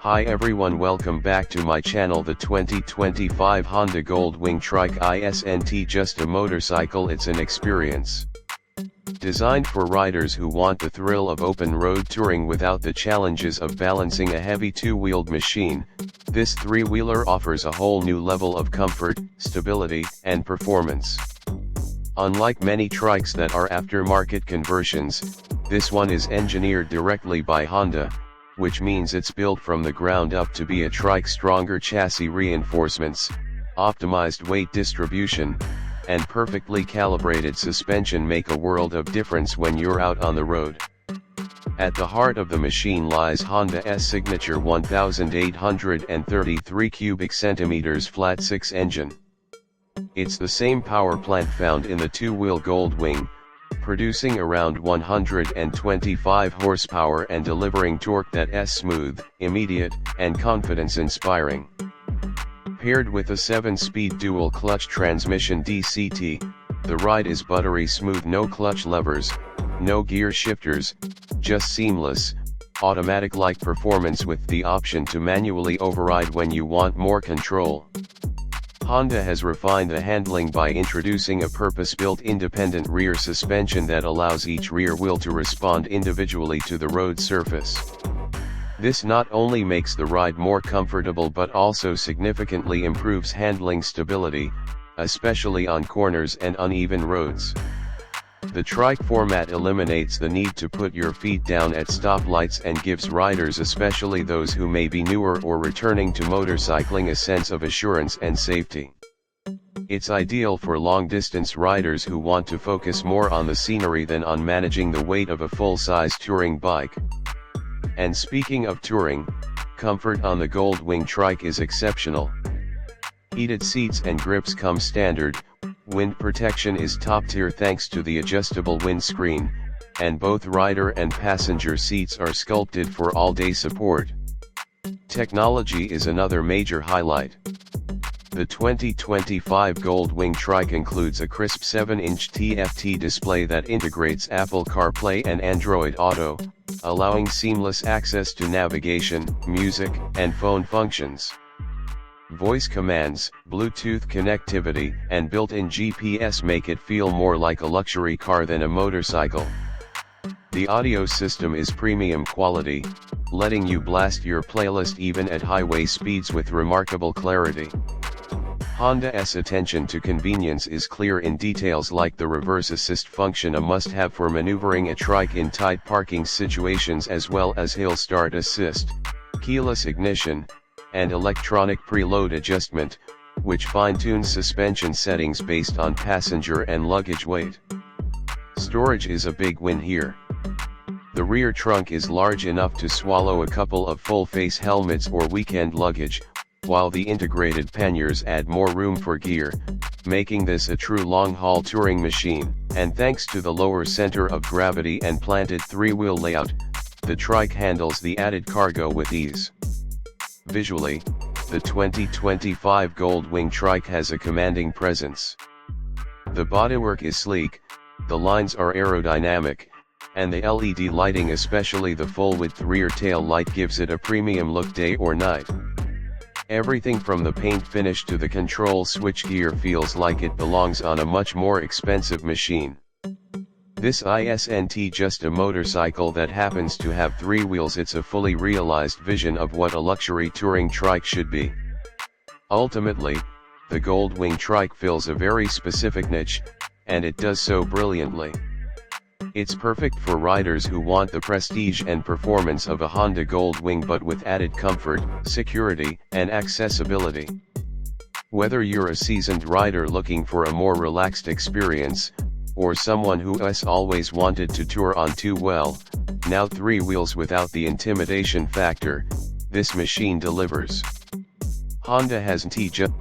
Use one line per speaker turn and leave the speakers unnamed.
Hi everyone, welcome back to my channel. The 2025 Honda Gold Wing Trike isn't just a motorcycle, it's an experience. Designed for riders who want the thrill of open road touring without the challenges of balancing a heavy two-wheeled machine, this three-wheeler offers a whole new level of comfort, stability, and performance. Unlike many trikes that are aftermarket conversions, this one is engineered directly by Honda, which means it's built from the ground up to be a trike. Stronger chassis reinforcements, optimized weight distribution, and perfectly calibrated suspension make a world of difference when you're out on the road. At the heart of the machine lies Honda's signature 1833 cubic centimeters flat 6 engine. It's the same power plant found in the two-wheel Gold Wing, producing around 125 horsepower and delivering torque that's smooth, immediate, and confidence-inspiring. Paired with a 7-speed dual-clutch transmission DCT, the ride is buttery smooth. No clutch levers, no gear shifters, just seamless, automatic-like performance with the option to manually override when you want more control. Honda has refined the handling by introducing a purpose-built independent rear suspension that allows each rear wheel to respond individually to the road surface. This not only makes the ride more comfortable but also significantly improves handling stability, especially on corners and uneven roads. The trike format eliminates the need to put your feet down at stoplights and gives riders, especially those who may be newer or returning to motorcycling, a sense of assurance and safety. It's ideal for long-distance riders who want to focus more on the scenery than on managing the weight of a full-size touring bike. And speaking of touring, comfort on the Gold Wing Trike is exceptional. Heated seats and grips come standard, wind protection is top tier thanks to the adjustable windscreen, and both rider and passenger seats are sculpted for all-day support. Technology is another major highlight. The 2025 Gold Wing Trike includes a crisp 7-inch TFT display that integrates Apple CarPlay and Android Auto, allowing seamless access to navigation, music, and phone functions. Voice commands, Bluetooth connectivity, and built-in GPS make it feel more like a luxury car than a motorcycle. The audio system is premium quality, letting you blast your playlist even at highway speeds with remarkable clarity. Honda's attention to convenience is clear in details like the reverse assist function, a must-have for maneuvering a trike in tight parking situations, as well as hill start assist, keyless ignition, and electronic preload adjustment, which fine-tunes suspension settings based on passenger and luggage weight. Storage is a big win here. The rear trunk is large enough to swallow a couple of full-face helmets or weekend luggage, while the integrated panniers add more room for gear, making this a true long-haul touring machine. And thanks to the lower center of gravity and planted three-wheel layout, the trike handles the added cargo with ease. Visually, the 2025 Gold Wing Trike has a commanding presence. The bodywork is sleek, the lines are aerodynamic, and the LED lighting, especially the full-width rear tail light, gives it a premium look day or night. Everything from the paint finish to the control switchgear feels like it belongs on a much more expensive machine. This isn't just a motorcycle that happens to have three wheels, it's a fully realized vision of what a luxury touring trike should be. Ultimately, the Gold Wing Trike fills a very specific niche, and it does so brilliantly. It's perfect for riders who want the prestige and performance of a Honda Gold Wing but with added comfort, security, and accessibility. Whether you're a seasoned rider looking for a more relaxed experience, or someone who has always wanted to tour on two now three wheels without the intimidation factor, this machine delivers. Honda hasn't just